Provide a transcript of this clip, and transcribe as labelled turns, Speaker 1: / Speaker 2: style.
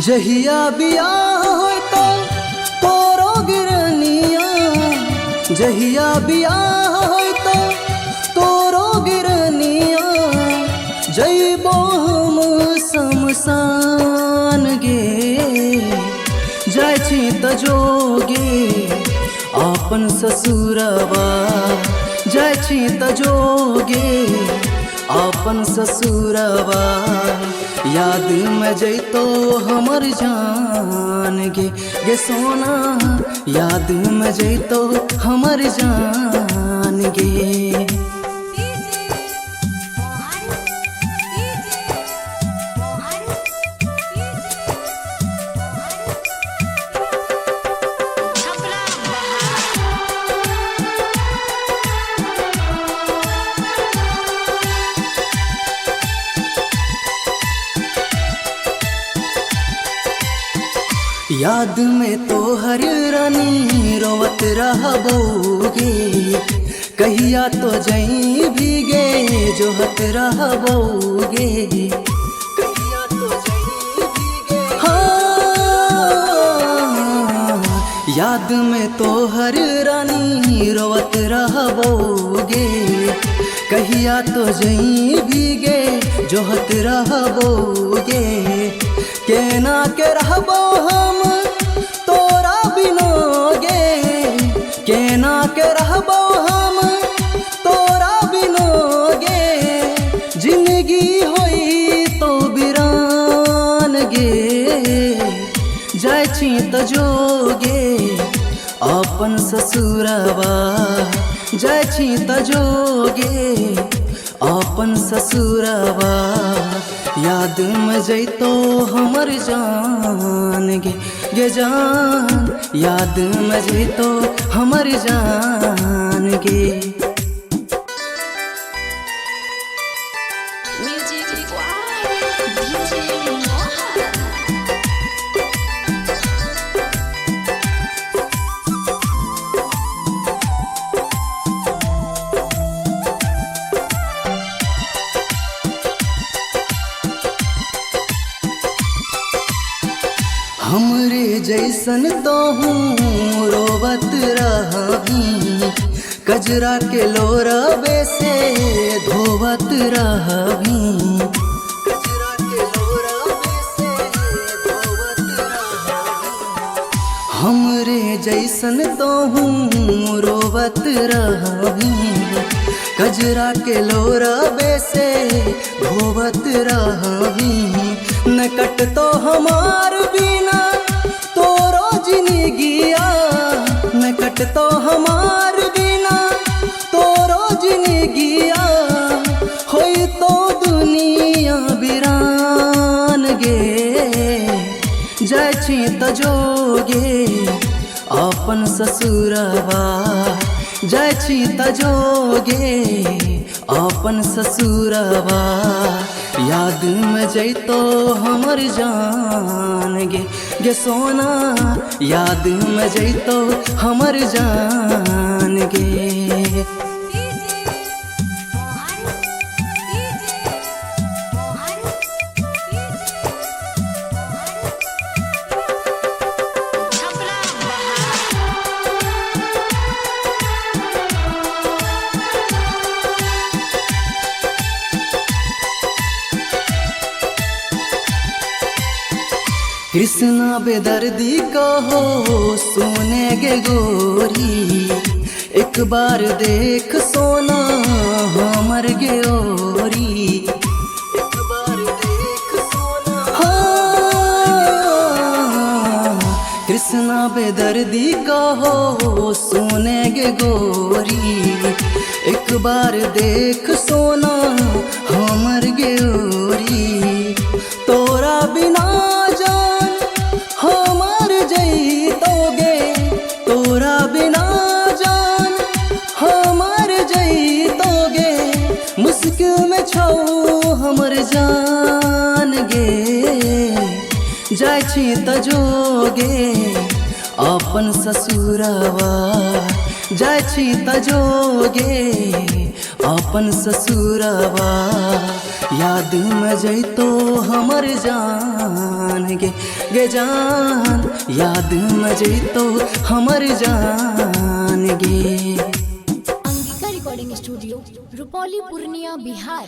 Speaker 1: जहिया बियाह होय तो तोरो गिरनिया, जहिया बियाह होय तो तोरो गिरनिया, जइबो हम शमशान गे, जाइ छी त जोगे अपन ससुरवा, जाइ छी त जोगे अपन ससुरवा, याद में जैतो हमर जान गे सोना, याद में जैतो हमर जान गे। याद में तो हर रानी रोवत रहबोगे, कहिया तो जई भीगे जोहत रहबोगे, कहिया तो जई भीगे। हाँ, याद में तो हर रानी रोवत रहबोगे, कहिया तो जई भीगे जोहत रहबोगे, केना के रहबो हम तोरा बिनोगे, केना के रहबो हम तोरा बिनोगे, जिंदगी होई तो बिरान गे, जाइ छी त जोगे अपन ससुरवा, जाइ छी त जोगे अपन ससुरवा, याद में जैतो हमर जान गे जान, याद में जैतो हमर जान गे। हमरे जैसन तो हूँ रोवत रहबी, कजरा के लोरबे से धोवत रहबी, कजरा के लोरबे से धोवत रहबी, हमरे जैसन तो हूँ रोवत रहबी, कजरा के लोरबे से धोवत रहबी, नकट तो हमार बिना तोरो जिंदगिया, नकट तो हमार बिना तोरो जिंदगिया, होई तो दुनिया बिरान गे, जाइ छी त जोगे अपन ससुरवा, जाइ छी त जोगे अपन ससुरवा, याद में जैतो हमर जान गे सोना, याद में जैतो हमर जान गे। कृष्णा बेदर्दी कहो सोने गे गोरी, एक बार देख सोना हमर गे ओरी, एक बार देख सोना। हाँ, कृष्णा बेदर्दी कहो सोने गे गोरी, एक बार देख सोना हमर गे ओरी, तोरा बिना हमर जैतोगे, तोरा बिना जान हमर जैतोगे, मुश्किल में छौ हमर जान गे, जाइ छी तजोगे अपन ससुरवा, जाइ छी तजोगे अपन ससुरवा। याद में जैतो हमर जान गे, गे जान, याद में जैतो हमर जान गे।
Speaker 2: Angika recording studio, Rupauli, Purnia, Bihar.